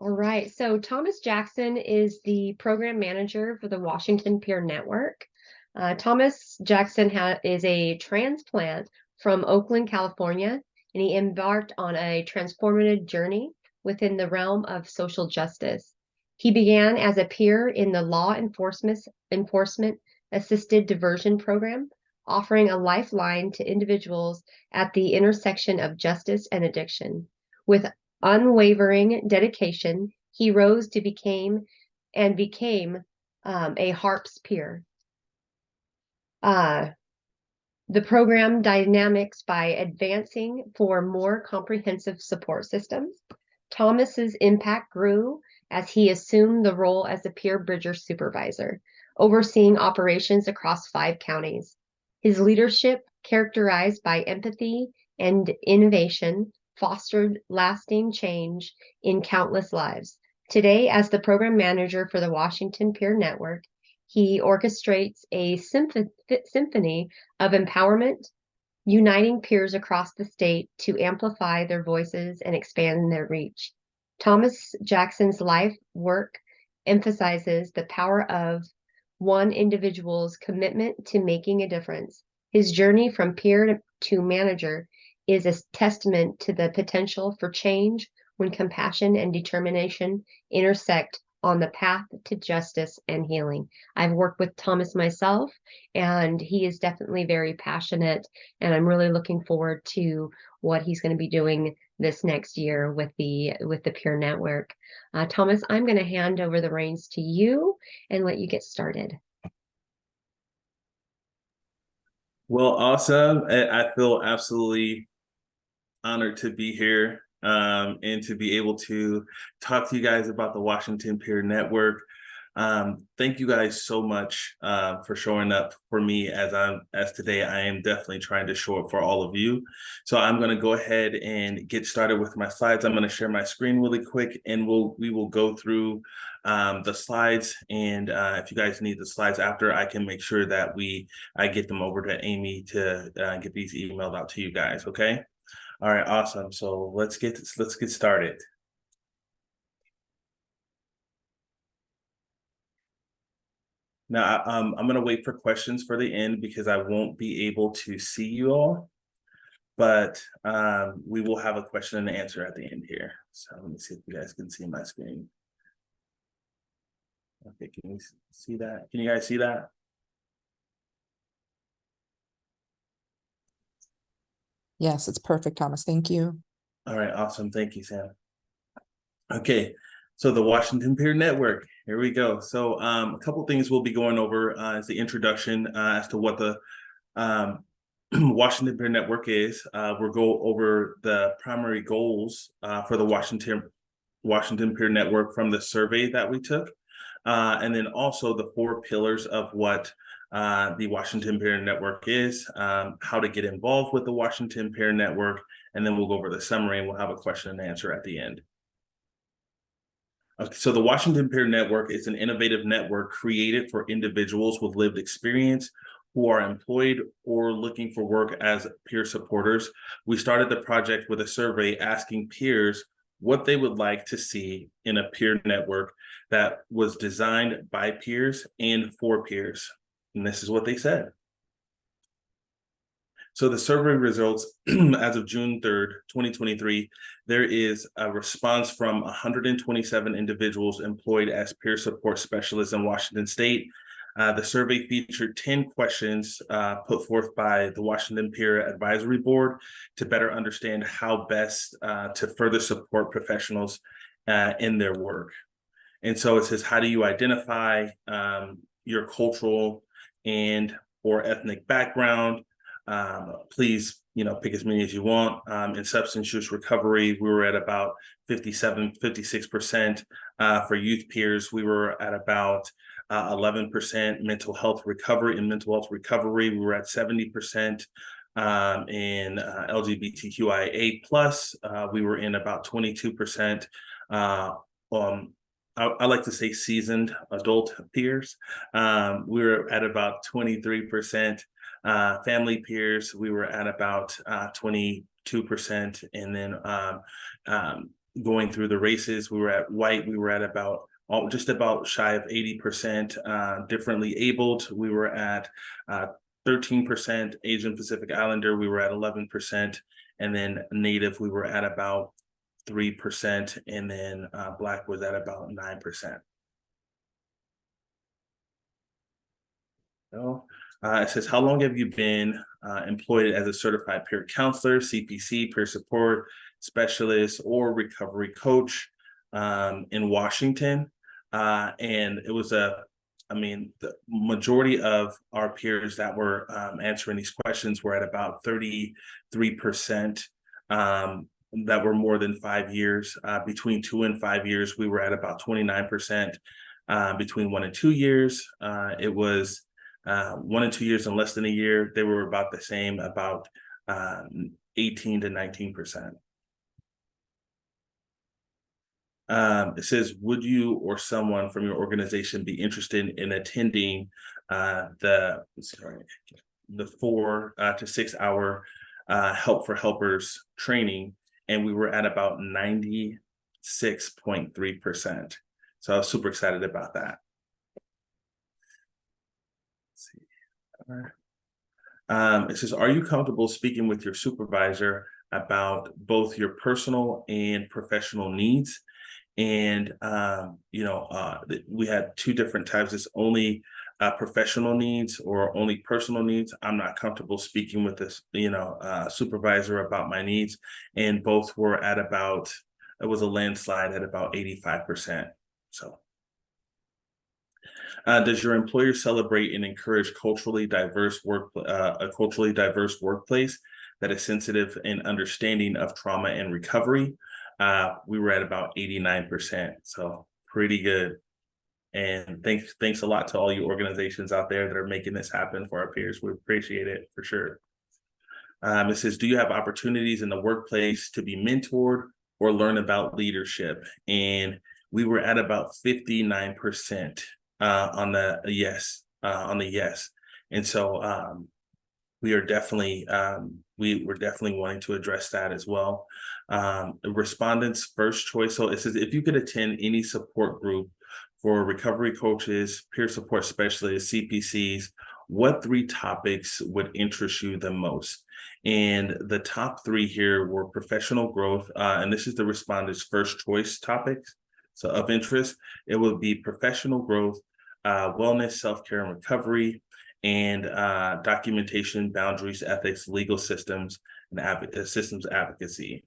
All right. So Thomas Jackson is the program manager for the Washington Peer Network. Thomas Jackson is a transplant from Oakland, California, and he embarked on a transformative journey within the realm of social justice. He began as a peer in the law enforcement assisted diversion program, offering a lifeline to individuals at the intersection of justice and addiction. With unwavering dedication, he rose to became a HARPS peer. Uh, the program dynamics by advancing for more comprehensive support systems. Thomas's impact grew as he assumed the role as a peer bridger supervisor, overseeing operations across 5 counties. His leadership, characterized by empathy and innovation, fostered lasting change in countless lives. Today, as the program manager for the Washington Peer Network, he orchestrates a symphony of empowerment, uniting peers across the state to amplify their voices and expand their reach. Thomas Jackson's life work emphasizes the power of one individual's commitment to making a difference. His journey from peer to manager is a testament to the potential for change when compassion and determination intersect on the path to justice and healing. I've worked with Thomas myself, and he is definitely very passionate, and I'm really looking forward to what he's going to be doing this next year with the Peer Network. Thomas, I'm going to hand over the reins to you and let you get started. Well, awesome. I feel absolutely honored to be here and to be able to talk to you guys about the Washington Peer Network. Thank you guys so much for showing up for me as today. I am definitely trying to show up for all of you. So I'm going to go ahead and get started with my slides. I'm going to share my screen really quick, and we will go through the slides. And if you guys need the slides after, I can make sure that I get them over to Amy to get these emailed out to you guys. Okay. All right. Awesome. So let's get started. Now, I'm going to wait for questions for the end because I won't be able to see you all, but we will have a question and answer at the end here. So let me see if you guys can see my screen. Okay, can you see that? Can you guys see that? Yes, it's perfect, Thomas. Thank you. All right, awesome. Thank you, Sam. Okay, so the Washington Peer Network, here we go. So a couple things we'll be going over as the introduction as to what the Washington Peer Network is. We'll go over the primary goals for the Washington Peer Network from the survey that we took, and then also the 4 pillars of what the Washington Peer Network is, how to get involved with the Washington Peer Network, and then we'll go over the summary and we'll have a question and answer at the end. Okay, so the Washington Peer Network is an innovative network created for individuals with lived experience who are employed or looking for work as peer supporters. We started the project with a survey asking peers what they would like to see in a peer network that was designed by peers and for peers. And this is what they said. So the survey results as of June 3rd, 2023, there is a response from 127 individuals employed as peer support specialists in Washington State. The survey featured 10 questions put forth by the Washington Peer Advisory Board to better understand how best to further support professionals in their work. And so it says, how do you identify your cultural and or ethnic background? Please, pick as many as you want. In substance use recovery, we were at about 56%. For youth peers, we were at about 11%. Mental health recovery, we were at 70%. In LGBTQIA plus, we were in about 22%. I like to say seasoned adult peers. We were at about 23%. Family peers, we were at about 22%, and then going through the races. We were at white, we were at about just about shy of 80%. Differently abled, we were at 13%. Asian Pacific Islander, we were at 11%. And then Native, we were at about 3%. And then Black was at about 9%. So, it says, how long have you been employed as a certified peer counselor, CPC, peer support specialist, or recovery coach in Washington? And it was the majority of our peers that were answering these questions were at about 33% that were more than 5 years. Between 2 and 5 years, we were at about 29%. Between 1 and 2 years, it was 1 and 2 years and less than a year, they were about the same, about 18 to 19%. It says, would you or someone from your organization be interested in attending the 4 to 6 hour Help for Helpers training? And we were at about 96.3%. So I was super excited about that. Let's see. It says, are you comfortable speaking with your supervisor about both your personal and professional needs? And we had 2 different types. It's only professional needs or only personal needs. I'm not comfortable speaking with this supervisor about my needs. And both were at about, it was a landslide at about 85%. So does your employer celebrate and encourage a culturally diverse workplace that is sensitive and understanding of trauma and recovery? We were at about 89%, so pretty good. And thanks a lot to all you organizations out there that are making this happen for our peers. We appreciate it for sure. It says, do you have opportunities in the workplace to be mentored or learn about leadership? And we were at about 59% on the yes. And so we are definitely we're definitely wanting to address that as well. The respondents' first choice. So it says, if you could attend any support group for recovery coaches, peer support specialists, CPCs, what 3 topics would interest you the most? And the top 3 here were professional growth, and this is the respondents' first choice topics. So of interest, it would be professional growth, wellness, self-care, and recovery, and documentation, boundaries, ethics, legal systems, and systems advocacy.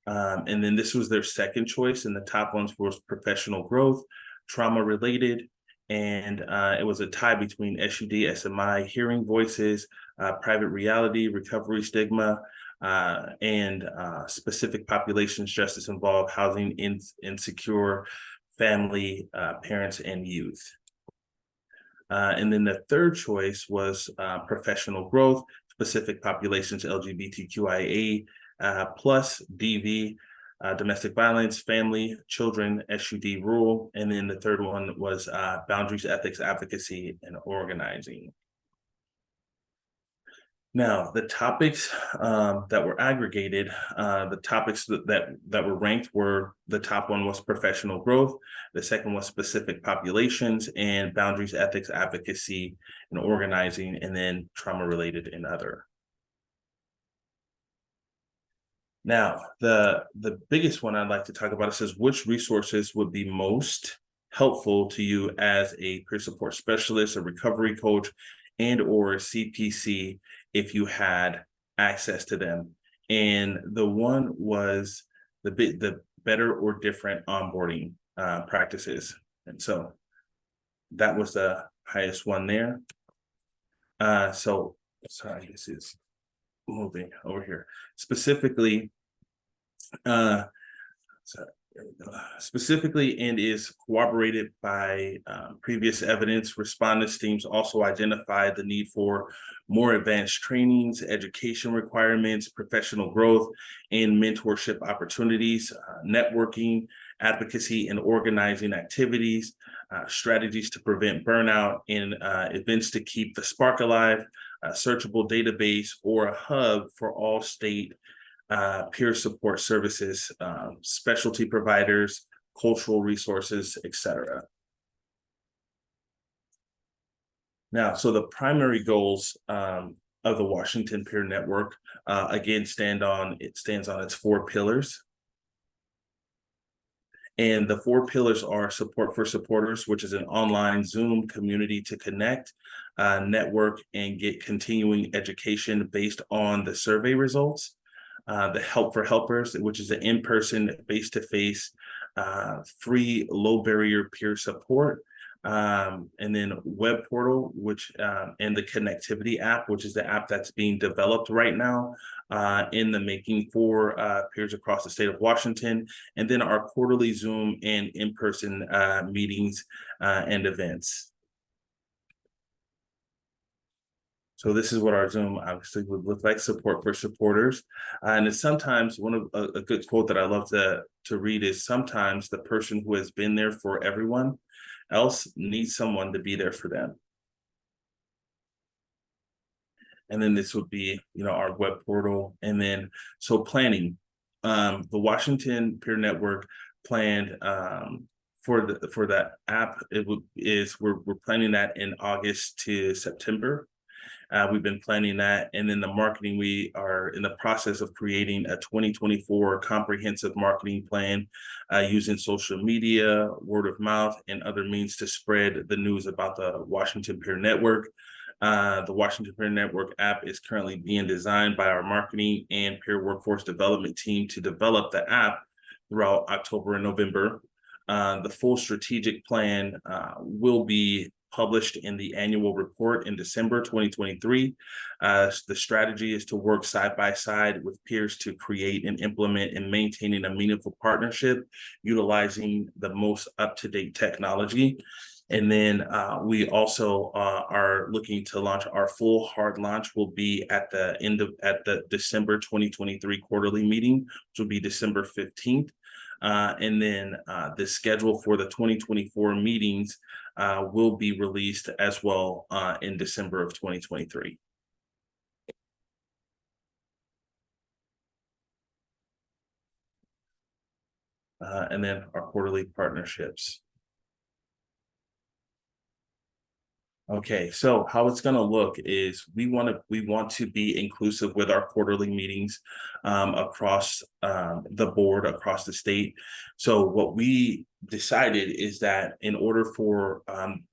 And then this was their second choice, and the top ones was professional growth, trauma related, and it was a tie between SUD, SMI, hearing voices, private reality, recovery stigma, and specific populations, justice involved, housing insecure, family, parents, and youth. And then the third choice was professional growth, specific populations, LGBTQIA, plus DV, domestic violence, family, children, SUD, rural. And then the third one was boundaries, ethics, advocacy, and organizing. Now, the topics that were aggregated, the topics that were ranked were, the top one was professional growth, the second was specific populations, and boundaries, ethics, advocacy, and organizing, and then trauma related and other. Now, the biggest one I'd like to talk about, it says, which resources would be most helpful to you as a peer support specialist, a recovery coach, and or CPC if you had access to them? And the one was the better or different onboarding practices. And so that was the highest one there. So sorry, this is moving over here. Specifically, and is corroborated by previous evidence. Respondents teams also identified the need for more advanced trainings, education requirements, professional growth, and mentorship opportunities, networking, advocacy, and organizing activities, strategies to prevent burnout, and events to keep the spark alive, a searchable database, or a hub for all state peer support services, specialty providers, cultural resources, etc. Now, so the primary goals of the Washington Peer Network, again, stands on its 4 pillars. And the 4 pillars are support for supporters, which is an online Zoom community to connect, network, and get continuing education based on the survey results. The help for helpers, which is an in-person, face-to-face, free, low barrier peer support. And then web portal, which and the connectivity app, which is the app that's being developed right now in the making for peers across the state of Washington, and then our quarterly Zoom and in-person meetings and events. So this is what our Zoom obviously would look like: support for supporters. And it's sometimes one of a good quote that I love to read is, sometimes the person who has been there for everyone else needs someone to be there for them. And then this would be, our web portal. And then, so planning, the Washington Peer Network planned for that app. We're planning that in August to September. We've been planning that, and then the marketing, we are in the process of creating a 2024 comprehensive marketing plan using social media, word of mouth, and other means to spread the news about the Washington Peer Network. The Washington Peer Network app is currently being designed by our marketing and peer workforce development team to develop the app throughout October and November. The full strategic plan will be published in the annual report in December 2023. The strategy is to work side by side with peers to create and implement and maintaining a meaningful partnership, utilizing the most up-to-date technology. And then we also are looking to launch our full hard launch will be at the December 2023 quarterly meeting, which will be December 15th. And then the schedule for the 2024 meetings will be released as well in December of 2023. And then our quarterly partnerships. Okay, so how it's going to look is we want to be inclusive with our quarterly meetings across the board, across the state. So what we decided is that in order for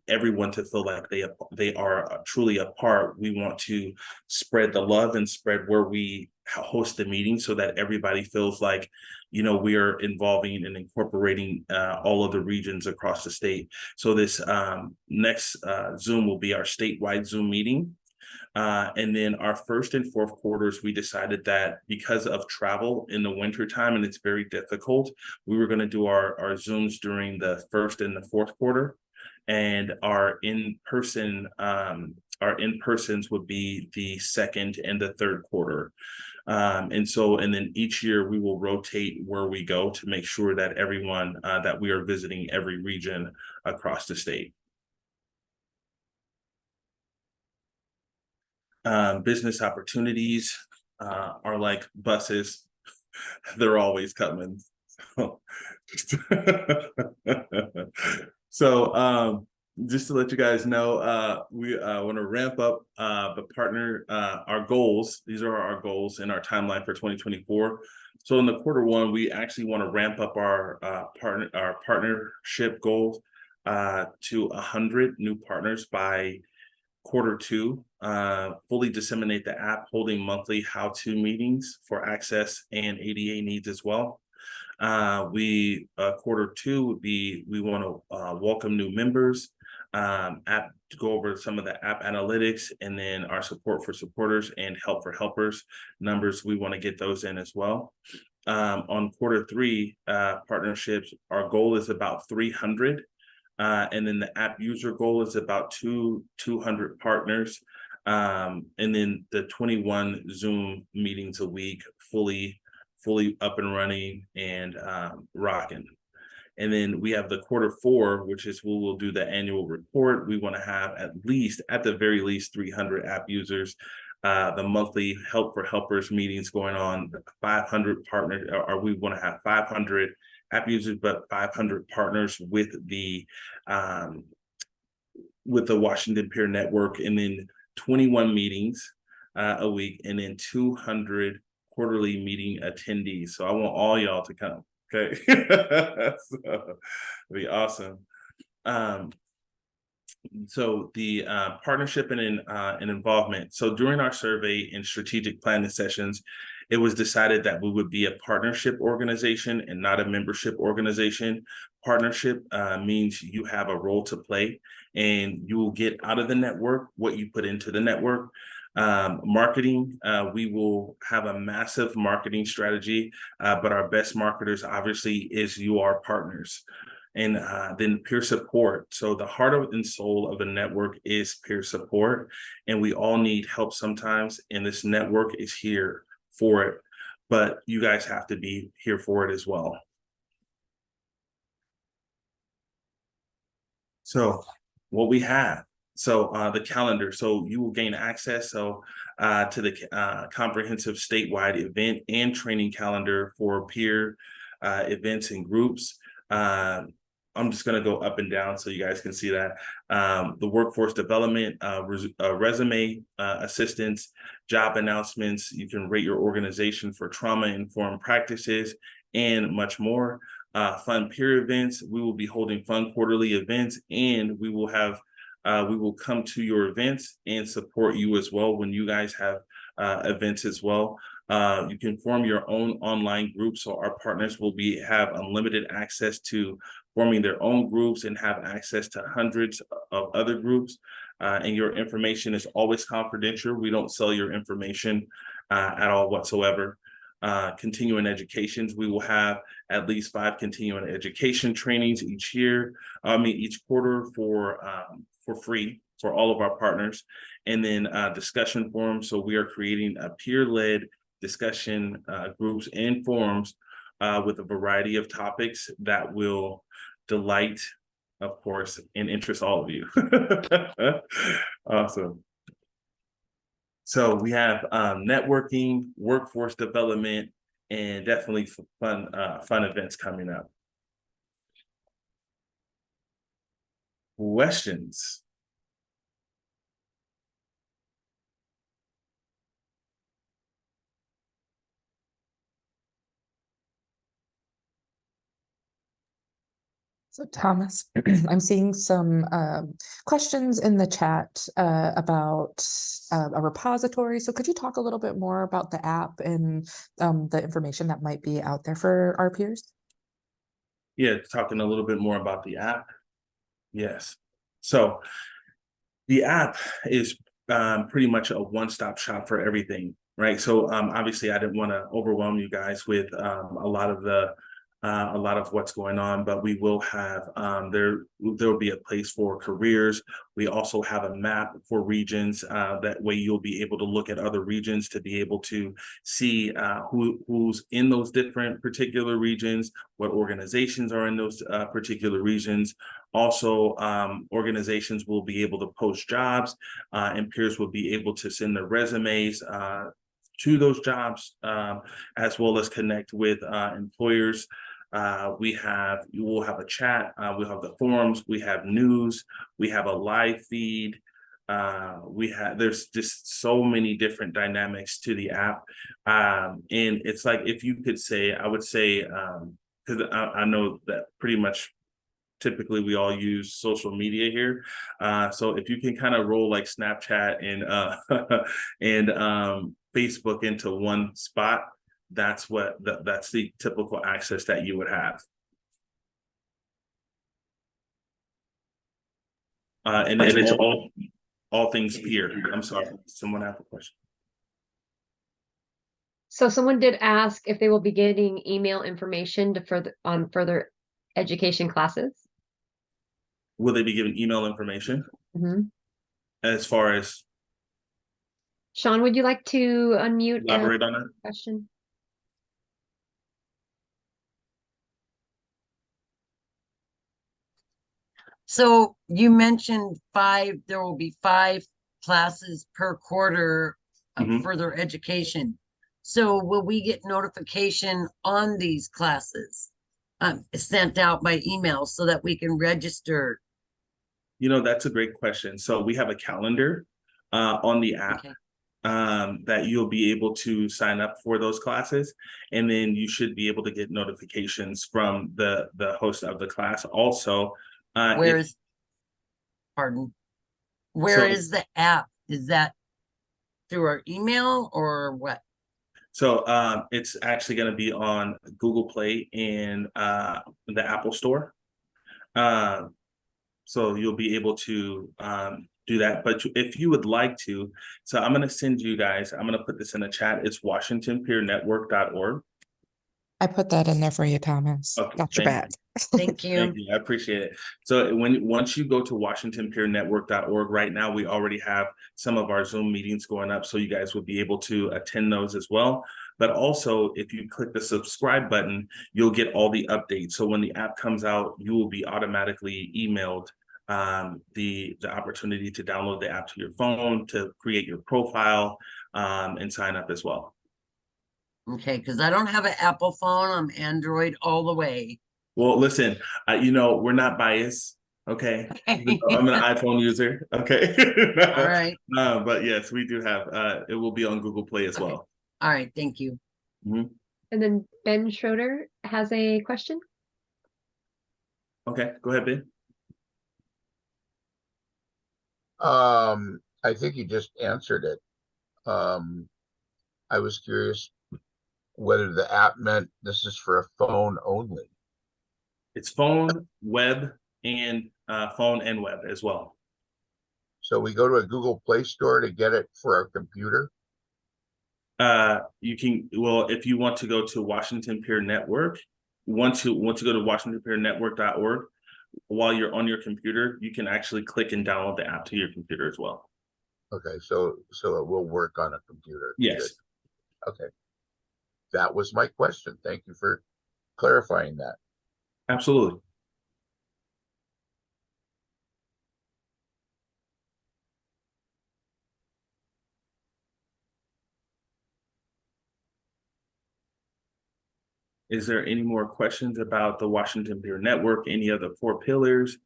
everyone to feel like they are truly a part, we want to spread the love and spread where we host the meeting so that everybody feels like, we are involving and incorporating all of the regions across the state. So this next Zoom will be our statewide Zoom meeting. And then our first and fourth quarters, we decided that because of travel in the wintertime, and it's very difficult, we were going to do our Zooms during the first and the fourth quarter. And our in-persons would be the second and the third quarter. And then each year we will rotate where we go to make sure that everyone, that we are visiting every region across the state. Business opportunities are like buses. They're always coming. So just to let you guys know, we want to ramp up our goals. These are our goals in our timeline for 2024. So in the quarter one, we actually want to ramp up our partnership goals to 100 new partners by quarter two. Fully disseminate the app, holding monthly how-to meetings for access and ADA needs as well. Quarter two would be, we want to welcome new members, to go over some of the app analytics, and then our support for supporters and help for helpers numbers. We want to get those in as well. On quarter three partnerships, our goal is about 300. And then the app user goal is about 200 partners. And then the 21 Zoom meetings a week, fully up and running and rocking. And then we have the quarter four, which is we will do the annual report. We want to have at the very least 300 app users the monthly Help for Helpers meetings going on, 500 partners, or we want to have 500 app users, but 500 partners with the Washington Peer Network, and then 21 meetings a week, and then 200 quarterly meeting attendees. So I want all y'all to come. Okay. So it'll be awesome. So the partnership and involvement. So during our survey and strategic planning sessions, it was decided that we would be a partnership organization and not a membership organization. Partnership means you have a role to play, and you will get out of the network what you put into the network. Marketing, we will have a massive marketing strategy, but our best marketers obviously is your partners. And then peer support. So the heart and soul of a network is peer support, and we all need help sometimes, and this network is here for it, but you guys have to be here for it as well. So what we have, so the calendar, so you will gain access to the comprehensive statewide event and training calendar for peer events and groups. I'm just going to go up and down so you guys can see that. The workforce development, resume assistance, job announcements. You can rate your organization for trauma-informed practices and much more. Fun peer events. We will be holding fun quarterly events, and we will come to your events and support you as well when you guys have events as well. You can form your own online group, so our partners will have unlimited access to forming their own groups and have access to hundreds of other groups. And your information is always confidential. We don't sell your information at all whatsoever. Continuing educations, we will have at least 5 continuing education trainings each quarter for free for all of our partners. And then discussion forums. So we are creating a peer-led discussion groups and forums with a variety of topics that will delight, of course, and interest all of you. Awesome. So we have networking, workforce development, and definitely fun events coming up. Questions? So Thomas, I'm seeing some questions in the chat about a repository. So could you talk a little bit more about the app and the information that might be out there for our peers? Yeah, talking a little bit more about the app. Yes. So the app is pretty much a one-stop shop for everything, right? So obviously I didn't want to overwhelm you guys with a lot of what's going on, but we will have there will be a place for careers. We also have a map for regions. That way you'll be able to look at other regions to be able to see who's in those different particular regions, what organizations are in those particular regions. Also, organizations will be able to post jobs, and peers will be able to send their resumes to those jobs, as well as connect with employers. You will have a chat, we'll have the forums, we have news, we have a live feed. There's just so many different dynamics to the app. And it's like, if you could say, I would say, because I know that pretty much typically we all use social media here. So if you can kind of roll like Snapchat and Facebook into one spot, that's the typical access that you would have. And it's all things peer. I'm sorry, someone had a question. So someone did ask if they will be getting email information to further education classes. Will they be given email information? Mm-hmm. As far as Sean, would you like to unmute? Elaborate on that question? So you mentioned there will be 5 classes per quarter Mhm. further education. So will we get notification on these classes sent out by email so that we can register? That's a great question. So we have a calendar on the app Okay. that you'll be able to sign up for those classes, and then you should be able to get notifications from the host of the class. Also, Where if is, pardon, where so, is the app? Is that through our email or what? so it's actually going to be on Google Play and the Apple Store. So you'll be able to do that. But if you would like to, so I'm going to send you guys, I'm going to put this in the chat. It's WashingtonPeerNetwork.org. I put that in there for you, Thomas. Okay, Got your thank back. Thank you. Thank you. I appreciate it. So once you go to WashingtonPeerNetwork.org, right now we already have some of our Zoom meetings going up, so you guys will be able to attend those as well. But also, if you click the subscribe button, you'll get all the updates. So when the app comes out, you will be automatically emailed the opportunity to download the app to your phone, to create your profile, and sign up as well. Okay, because I don't have an Apple phone. I'm Android all the way. Well, listen, we're not biased. Okay. I'm an iPhone user. Okay. All right. But yes, we do have, it will be on Google Play as Okay. well. All right. Thank you. Mhm. And then Ben Schroeder has a question. Okay, go ahead, Ben. I think you just answered it. I was curious whether the app meant this is for a phone only. It's phone, web, and phone and web as well. So we go to a Google Play Store to get it for our computer. You can, well, if you want to go to Washington Peer Network, once you go to WashingtonPeerNetwork.org, while you're on your computer, you can actually click and download the app to your computer as well. Okay, so it will work on a computer. Yes. Good. Okay. That was my question. Thank you for clarifying that. Absolutely. Is there any more questions about the Washington Peer Network, any of the 4 pillars,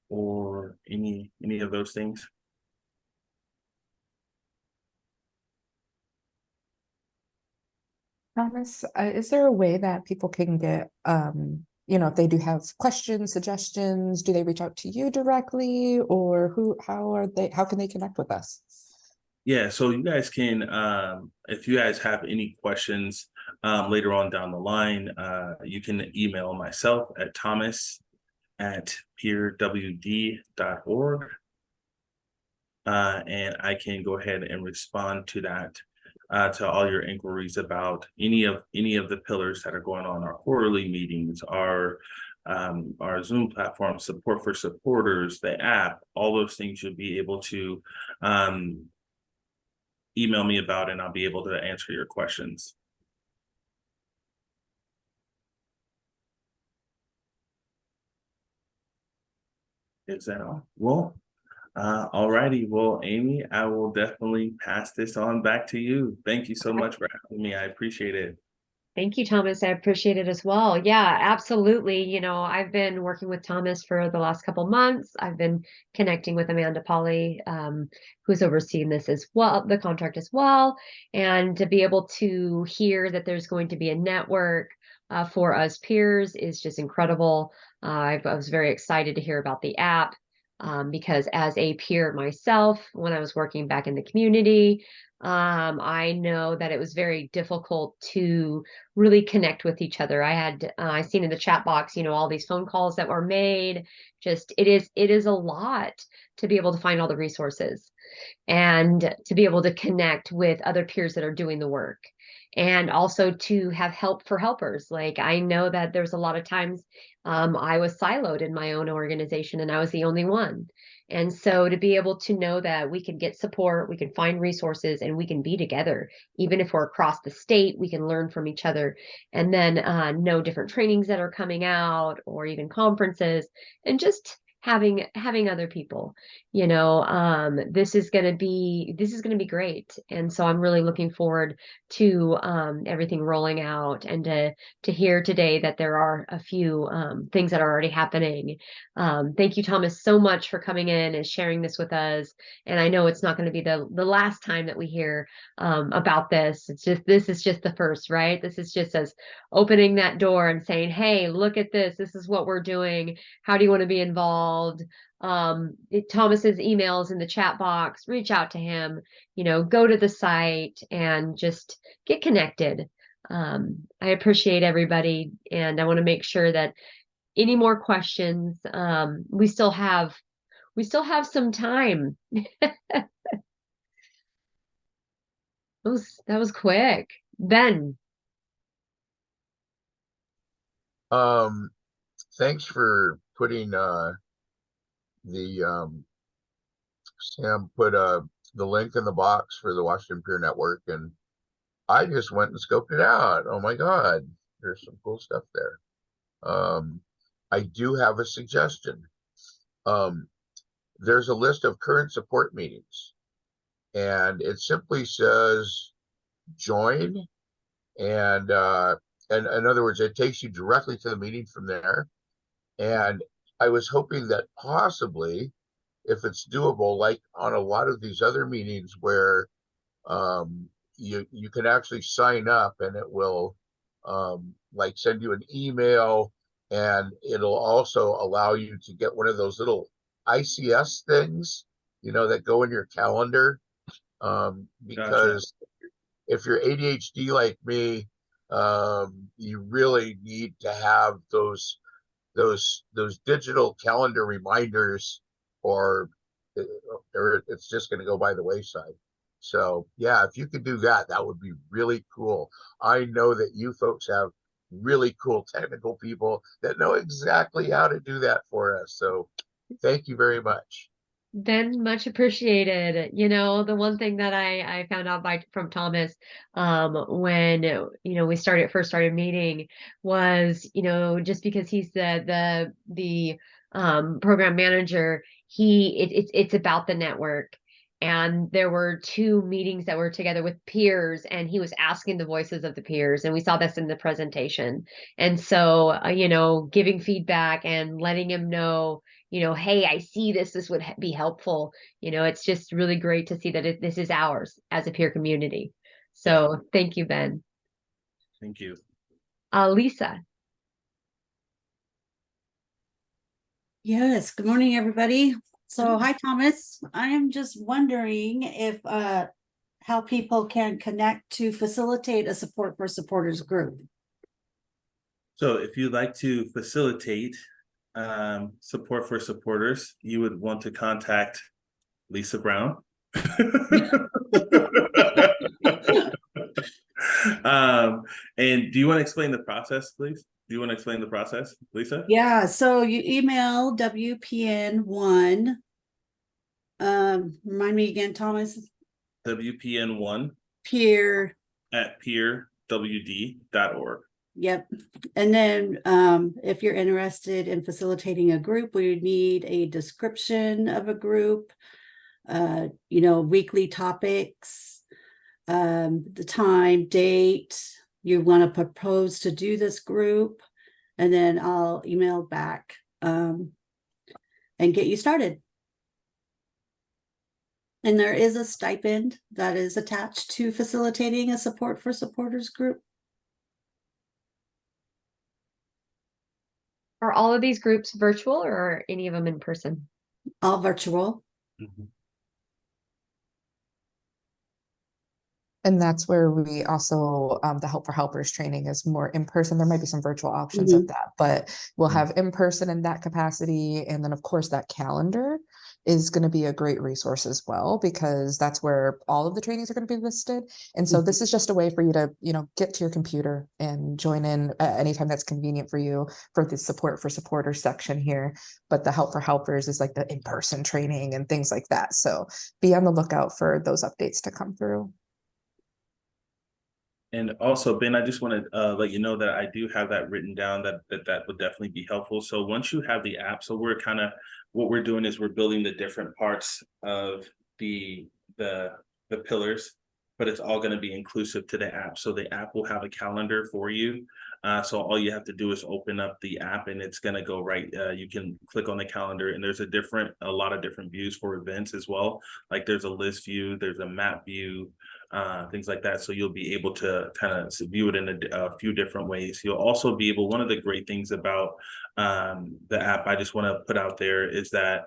or any of those things? Thomas, is there a way that people can get, if they do have questions, suggestions, do they reach out to you directly, or how can they connect with us? Yeah, so you guys can, if you guys have any questions later on down the line, you can email myself at thomas@peerwd.org. And I can go ahead and respond to that, to all your inquiries about any of the pillars that are going on, our quarterly meetings, our Zoom platform, support for supporters, the app, all those things you'll be able to email me about, and I'll be able to answer your questions. Is that all? Well, all righty. Well, Amy, I will definitely pass this on back to you. Thank you so much for having me. I appreciate it. Thank you, Thomas. I appreciate it as well. Yeah, absolutely. I've been working with Thomas for the last couple months. I've been connecting with Amanda Polly, who's overseeing this as well, the contract as well. And to be able to hear that there's going to be a network for us peers is just incredible. I was very excited to hear about the app because as a peer myself, when I was working back in the community, I know that it was very difficult to really connect with each other. I seen in the chat box, all these phone calls that were made. Just it is a lot to be able to find all the resources and to be able to connect with other peers that are doing the work, and also to have help for helpers. Like, I know that there's a lot of times I was siloed in my own organization and I was the only one. And so to be able to know that we can get support, we can find resources, and we can be together, even if we're across the state, we can learn from each other, and then know different trainings that are coming out or even conferences, and just having other people. This is going to be great, and so I'm really looking forward to everything rolling out, and to hear today that there are a few things that are already happening. Thank you, Thomas, so much for coming in and sharing this with us. And I know it's not going to be the last time that we hear about this. This is just the first, right? This is just us opening that door and saying, hey, look at this. This is what we're doing. How do you want to be involved? Thomas's emails in the chat box, reach out to him, go to the site and just get connected. I appreciate everybody, and I want to make sure that any more questions, we still have some time. That was quick. Ben. Thanks for putting Sam put the link in the box for the Washington Peer Network, and I just went and scoped it out. Oh my God, there's some cool stuff there. I do have a suggestion. There's a list of current support meetings, and it simply says join, and in other words, it takes you directly to the meeting from there. And I was hoping that possibly, if it's doable, like on a lot of these other meetings where you can actually sign up, and it will like send you an email, and it'll also allow you to get one of those little ICS things, that go in your calendar. Because if you're ADHD like me, you really need to have those digital calendar reminders, or it's just going to go by the wayside. So yeah, if you could do that, that would be really cool. I know that you folks have really cool technical people that know exactly how to do that for us. So thank you very much. Ben, much appreciated. The one thing that I found out from Thomas, when, we first started meeting was, just because he's the program manager, it's about the network. And there were 2 meetings that were together with peers, and he was asking the voices of the peers, and we saw this in the presentation. And so, giving feedback and letting him know, hey, I see this would be helpful. It's just really great to see that this is ours as a peer community. So thank you, Ben. Thank you. Lisa. Yes, good morning, everybody. So hi, Thomas. I am just wondering if how people can connect to facilitate a Support for Supporters group. So if you'd like to facilitate Support for Supporters, you would want to contact Lisa Brown. And do you want to explain the process, please? Do you want to explain the process, Lisa? Yeah, so you email WPN1. Remind me again, Thomas. WPN1 Peer at peerwd.org. Yep. And then if you're interested in facilitating a group, we would need a description of a group, weekly topics, the time, date you want to propose to do this group, and then I'll email back and get you started. And there is a stipend that is attached to facilitating a Support for Supporters group. Are all of these groups virtual, or are any of them in person? All virtual. Mm-hmm. And that's where we also, the Help for Helpers training is more in person. There might be some virtual options of that, but we'll have in person in that capacity. And then of course that calendar is going to be a great resource as well, because that's where all of the trainings are going to be listed. And so this is just a way for you to, get to your computer and join in at any time that's convenient for you for the Support for Supporters section here. But the Help for Helpers is like the in-person training and things like that. So be on the lookout for those updates to come through. And also, Ben, I just want to let you know that I do have that written down, that would definitely be helpful. So once you have the app, so we're kind of what we're doing is we're building the different parts of the pillars, but it's all going to be inclusive to the app. So the app will have a calendar for you. So all you have to do is open up the app and it's going to go right. You can click on the calendar and there's a lot of different views for events as well. Like there's a list view, there's a map view, things like that. So you'll be able to kind of view it in a few different ways. You'll also be able, one of the great things about the app I just want to put out there is that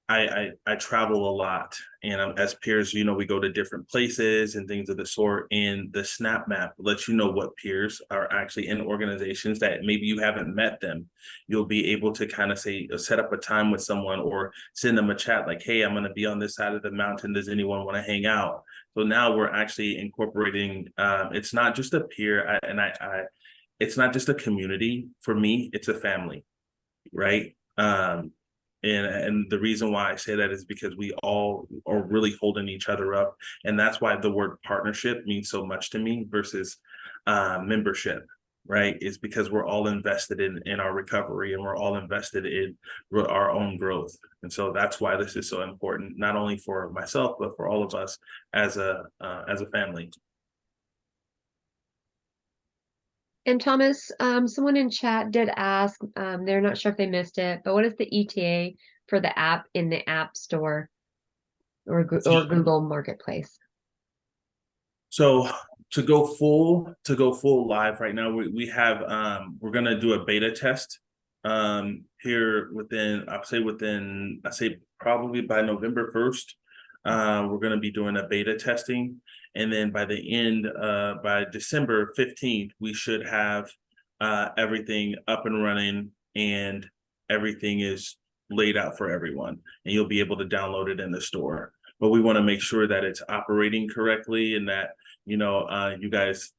I travel a lot, and as peers, we go to different places and things of the sort. And the Snap Map lets you know what peers are actually in organizations that maybe you haven't met them. You'll be able to kind of set up a time with someone or send them a chat like, "Hey, I'm going to be on this side of the mountain. Does anyone want to hang out?" So now we're actually incorporating. It's not just a peer, it's not just a community. For me, it's a family, right? And the reason why I say that is because we all are really holding each other up. And that's why the word partnership means so much to me versus membership, right? Is because we're all invested in our recovery and we're all invested in our own growth. And so that's why this is so important, not only for myself, but for all of us as a family. And Thomas, someone in chat did ask, they're not sure if they missed it, but what is the ETA for the app in the App Store or Google Marketplace? So to go full live right now, we have we're gonna do a beta test here within I say probably by November 1st. We're gonna be doing a beta testing. And then by December 15th, we should have everything up and running and everything is laid out for everyone. And you'll be able to download it in the store. But we want to make sure that it's operating correctly and that, you guys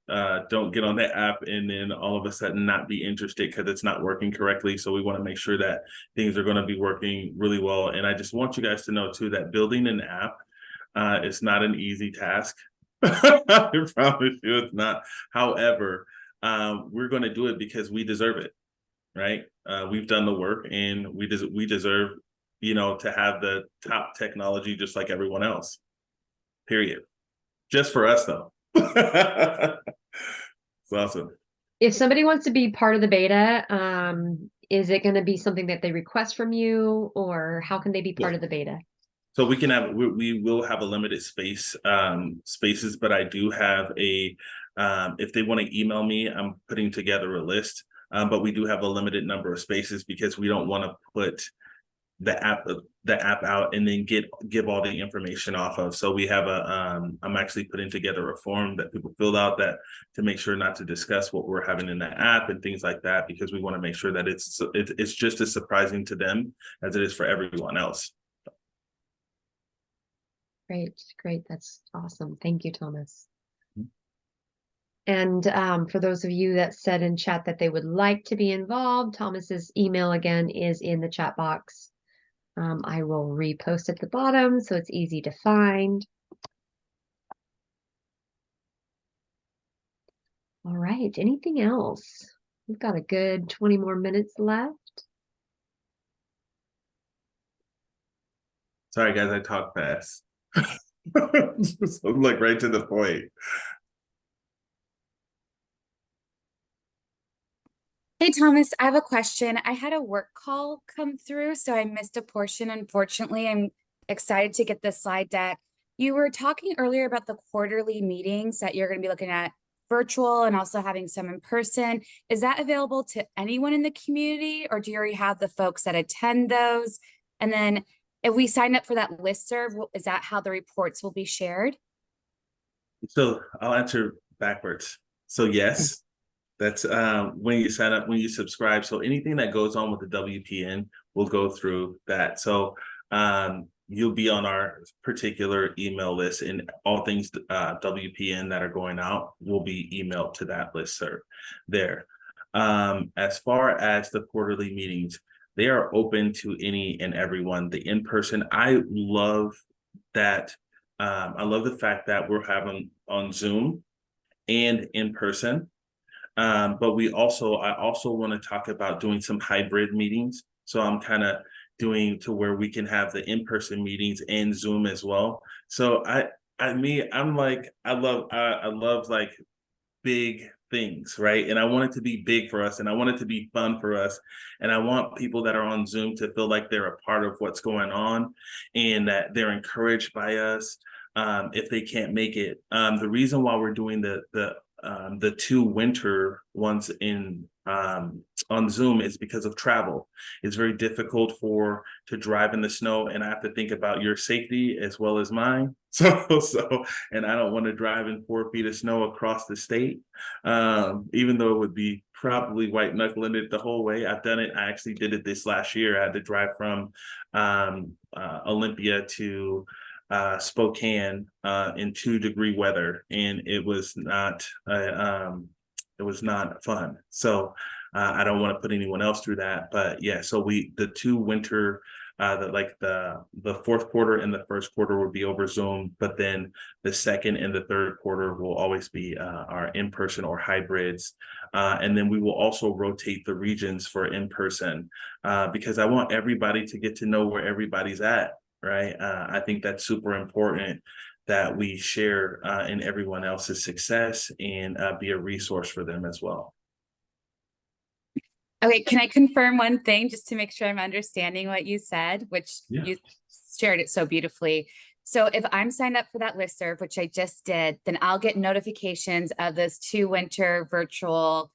don't get on the app and then all of a sudden not be interested because it's not working correctly. So we want to make sure that things are going to be working really well. And I just want you guys to know, too, that building an app is not an easy task. I promise you it's not. However, we're going to do it because we deserve it, right? We've done the work and we deserve, to have the top technology just like everyone else, period. Just for us, though. It's awesome. If somebody wants to be part of the beta, is it going to be something that they request from you, or how can they be part of the beta? So we will have a limited spaces, but I do have if they want to email me, I'm putting together a list, but we do have a limited number of spaces because we don't want to put the app out and then give all the information off of. So we have I'm actually putting together a form that people fill out to make sure not to discuss what we're having in the app and things like that, because we want to make sure that it's just as surprising to them as it is for everyone else. Great. That's awesome. Thank you, Thomas. And for those of you that said in chat that they would like to be involved, Thomas's email again is in the chat box. I will repost at the bottom so it's easy to find. All right, anything else? We've got a good 20 more minutes left. Sorry, guys, I talk fast. So I'm like right to the point. Hey, Thomas, I have a question. I had a work call come through, so I missed a portion. Unfortunately, I'm excited to get the slide deck. You were talking earlier about the quarterly meetings that you're going to be looking at virtual and also having some in person. Is that available to anyone in the community, or do you already have the folks that attend those? And then if we sign up for that listserv, is that how the reports will be shared? So I'll answer backwards. So yes, that's when you sign up, when you subscribe. So anything that goes on with the WPN will go through that. So you'll be on our particular email list, and all things WPN that are going out will be emailed to that listserv there. As far as the quarterly meetings, they are open to any and everyone. The in-person, I love that. I love the fact that we're having on Zoom and in person. But I also want to talk about doing some hybrid meetings. So I'm kind of doing to where we can have the in-person meetings and Zoom as well. So I'm like, I love like big things, right? And I want it to be big for us, and I want it to be fun for us. And I want people that are on Zoom to feel like they're a part of what's going on and that they're encouraged by us if they can't make it. The reason why we're doing the 2 winter ones on Zoom is because of travel. It's very difficult to drive in the snow, and I have to think about your safety as well as mine. And I don't want to drive in 4 feet of snow across the state, even though it would be probably white knuckling it the whole way. I've done it. I actually did it this last year. I had to drive from Olympia to Spokane in 2-degree weather, and it was not fun. So I don't want to put anyone else through that. But yeah, so the 2 winter the fourth quarter and the first quarter will be over Zoom, but then the second and the third quarter will always be our in-person or hybrids. And then we will also rotate the regions for in-person because I want everybody to get to know where everybody's at, right? I think that's super important that we share in everyone else's success and be a resource for them as well. Okay, can I confirm one thing just to make sure I'm understanding what you said, which you shared it so beautifully. So if I'm signed up for that listserv, which I just did, then I'll get notifications of those 2 winter virtual,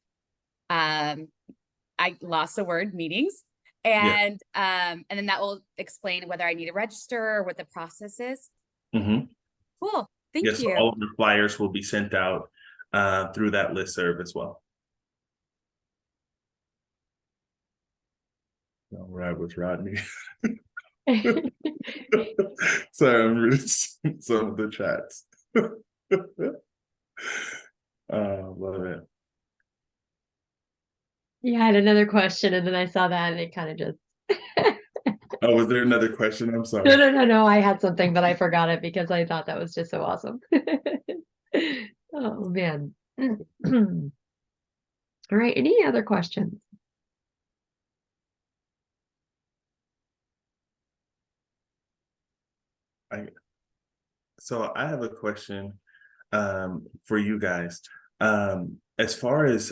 I lost the word, meetings. And then that will explain whether I need to register or what the process is. Mm-hmm. Cool, thank you. So all of the flyers will be sent out through that listserv as well. All right, with Rodney. Sorry, I'm reading some of the chats. Love it. Yeah, I had another question, and then I saw that, and it kind of just. Oh, was there another question? I'm sorry. No. I had something, but I forgot it because I thought that was just so awesome. Oh man. All right. Any other questions? So I have a question for you guys. As far as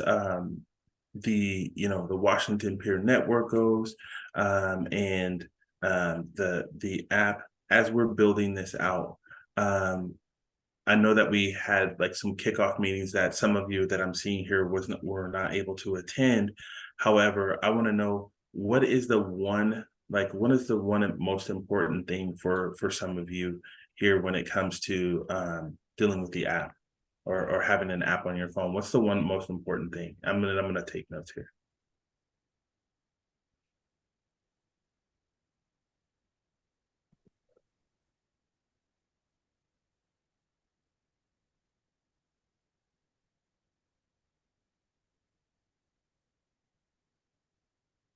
the Washington Peer Network goes, and the app, as we're building this out, I know that we had like some kickoff meetings that some of you that I'm seeing here were not able to attend. However, I want to know what is the one most important thing for some of you here when it comes to dealing with the app or having an app on your phone. What's the one most important thing? I'm gonna take notes here.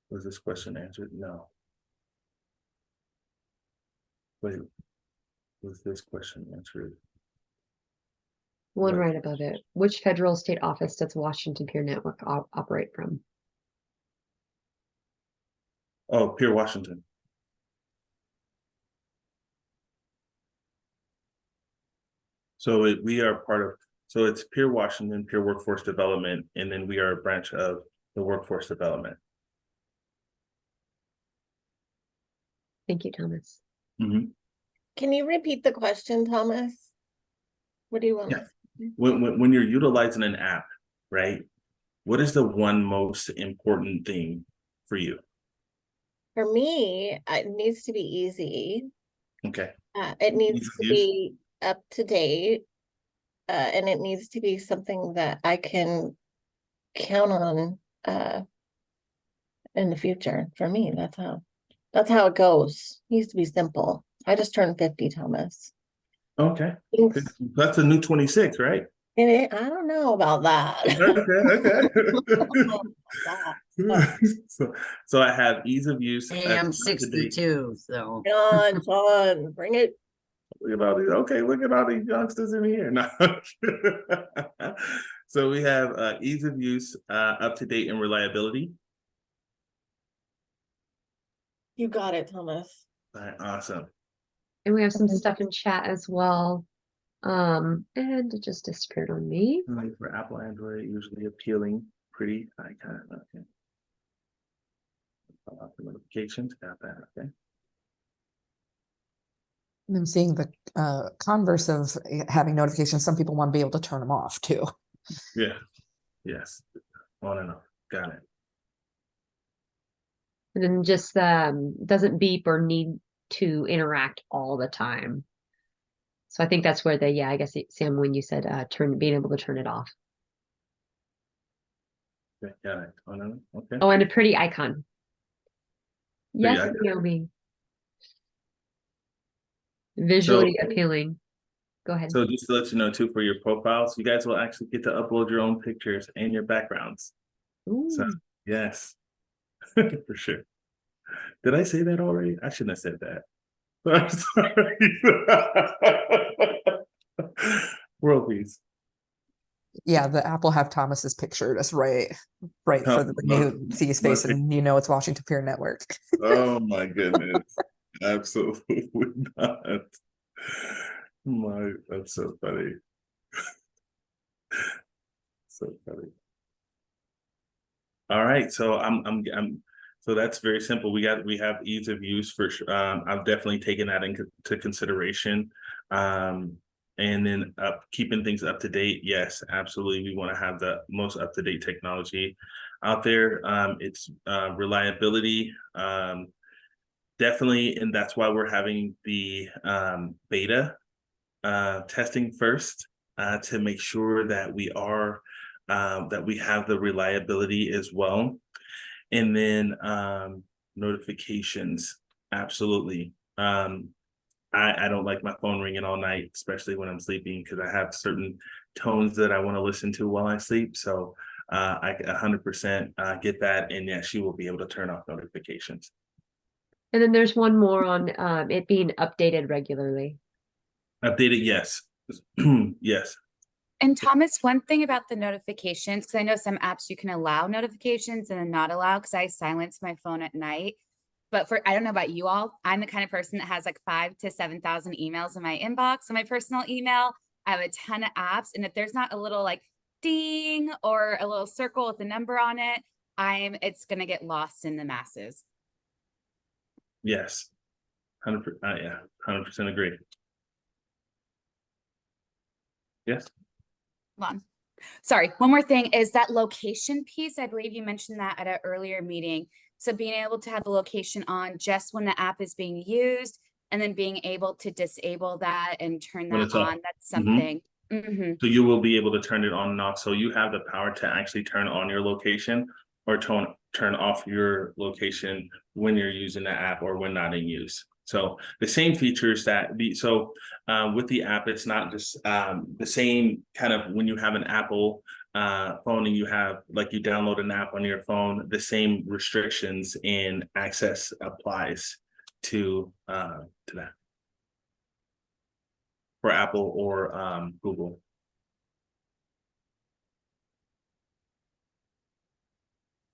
Was this question answered? No. Wait, was this question answered? One Right. right above it. Which federal state office does Washington Peer Network operate from? Oh, Peer Washington. So it's Peer Washington, Peer Workforce Development, and then we are a branch of the Workforce Development. Thank you, Thomas. Mm-hmm. Can you repeat the question, Thomas? What do you want? Yeah. When you're utilizing an app, right? What is the one most important thing for you? For me, it needs to be easy. Okay. It needs Ease of to use? be up to date. And it needs to be something that I can count on in the future. For me, that's how it goes. It needs to be simple. I just turned 50, Thomas. Okay. Thanks. That's a new 26, right? I don't know about that. Okay. So I have ease of use. Hey, I'm 62, so. John, bring it. Look at all these youngsters in here. No. So we have ease of use, up to date, and reliability. You got it, Thomas. All right, awesome. And we have some Okay. stuff in chat as well. And it just disappeared on me. Like for Apple, Android, usually appealing, pretty icon. Okay. Notifications, got that. Okay. And I'm seeing the converse of having notifications. Some people want to be able to turn them off too. Yeah. Yes. On and off. Got it. And then just doesn't beep or need to interact all the time. So I think that's where I guess Sam, when you said being able to turn it off. Okay, got it. On and off. Okay. Oh, and a pretty icon. Pretty Yes, icon. Naomi. Visually appealing. Go ahead. So just to let you know too, for your profiles, you guys will actually get to upload your own pictures and your backgrounds. So Ooh. yes, for sure. Did I say that already? I shouldn't have said that. I'm sorry. World peace. Yeah, the app will have Thomas's picture just right for the new see his face, and you know it's Washington Peer Network. Oh my goodness. Absolutely not. That's so funny. So funny. All right, so so that's very simple. We have ease of use for sure. I've definitely taken that into consideration. And then keeping things up to date. Yes, absolutely. We want to have the most up to date technology out there. It's reliability, definitely, and that's why we're having the beta testing first to make sure that we are that we have the reliability as well. And then notifications, absolutely. I don't like my phone ringing all night, especially when I'm sleeping, because I have certain tones that I want to listen to while I sleep. So I 100% get that. And yes, you will be able to turn off notifications. And then there's one more on it being updated regularly. Updated, yes. Yes. And Thomas, one thing about the notifications, because I know some apps you can allow notifications and then not allow, because I silence my phone at night. But I don't know about you all, I'm the kind of person that has like 5,000 to 7,000 emails in my inbox on my personal email. I have a ton of apps, and if there's not a little like ding or a little circle with a number on it, it's gonna get lost in the masses. Yes. 100%. Yeah, 100% agree. Yes. Hold on. Sorry, one more thing is that location piece. I believe you mentioned that at an earlier meeting. So being able to have the location on just when the app is being used, and then being able to disable that and turn When that it's off. on, that's something. So you will be able to turn it on and off. So you have the power to actually turn on your location or turn off your location when you're using the app or when not in use. So the same features with the app, it's not just the same kind of when you have an Apple phone and you download an app on your phone, the same restrictions and access applies to that for Apple or Google.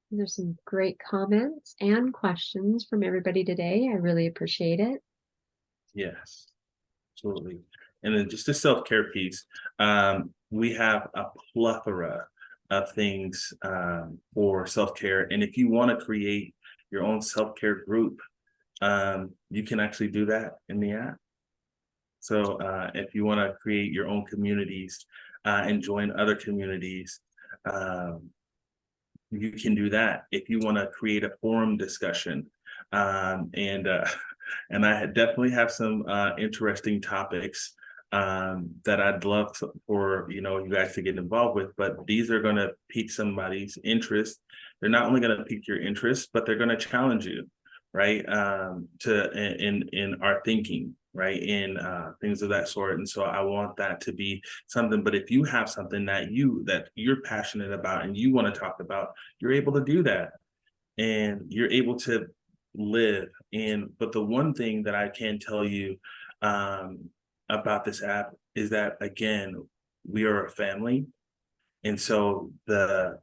There's some great comments and questions from everybody today. I really appreciate it. Yes, absolutely. And then just the self-care piece. We have a plethora of things for self-care. And if you want to create your own self-care group, you can actually do that in the app. So if you want to create your own communities and join other communities, you can do that. If you want to create a forum discussion, and I definitely have some interesting topics that I'd love for you guys to get involved with. But these are going to pique somebody's interest. They're not only going to pique your interest, but they're going to challenge you, right? In our thinking, right? In things of that sort. And so I want that to be something. But if you have something that you're passionate about and you want to talk about, you're able to do that, and you're able to live in. But the one thing that I can tell you about this app is that, again, we are a family, and so the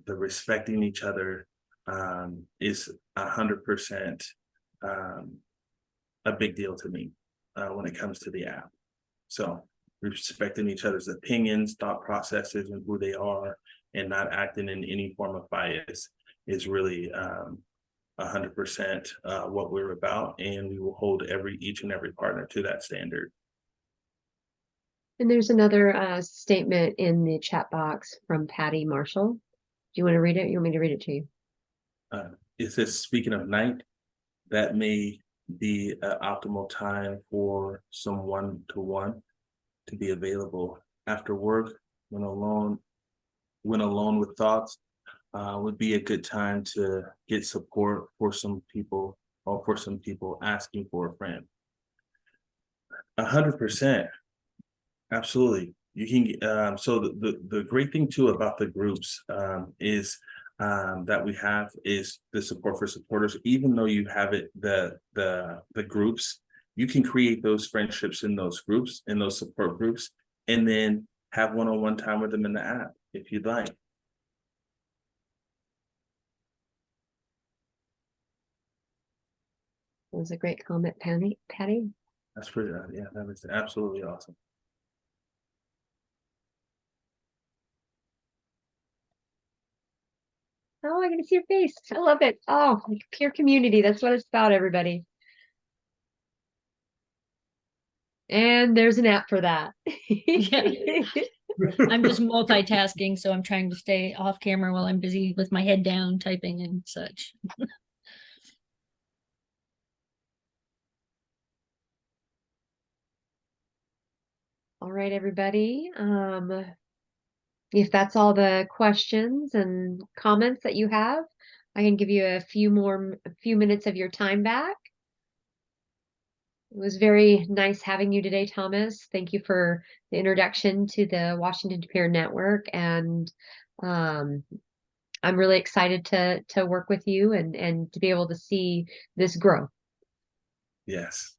respecting each other, is 100% a big deal to me when it comes to the app. So respecting each other's opinions, thought processes, and who they are, and not acting in any form of bias is really 100% what we're about, and we will hold each and every partner to that standard. And there's another statement in the chat box from Patty Marshall. Do you want to read it? You want me to read it to you? It says, speaking of night, that may be an optimal time for some one-to-one to be available after work, when alone with thoughts, would be a good time to get support for some people, or for some people asking for a friend. 100%. Absolutely. You can, so the great thing too about the groups is that we have is the support for supporters. Even though you have it, the groups, you can create those friendships in those groups, in those support groups, and then have one-on-one time with them in the app if you'd like. That was a great comment, Patty. That's pretty, yeah, that was absolutely awesome. Oh, I get to see your face. I love it. Oh, like peer community. That's what it's about, everybody. And there's an app for that. Yeah. I'm just multitasking, so I'm trying to stay off camera while I'm busy with my head down typing and such. All right, everybody. If that's all the questions and comments that you have, I can give you a few minutes of your time back. It was very nice having you today, Thomas. Thank you for the introduction to the Washington Peer Network, and I'm really excited to work with you and to be able to see this grow. Yes.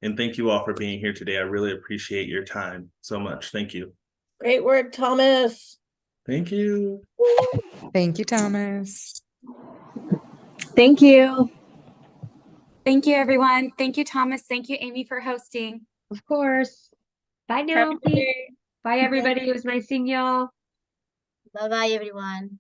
And thank you all for being here today. I really appreciate your time so much. Thank you. Great work, Thomas. Thank you. Thank you, Thomas. Thank you. Thank you, everyone. Thank you, Thomas. Thank you, Amy, for hosting. Of course. Bye now. Bye, everybody. It was nice seeing y'all. Bye-bye, everyone.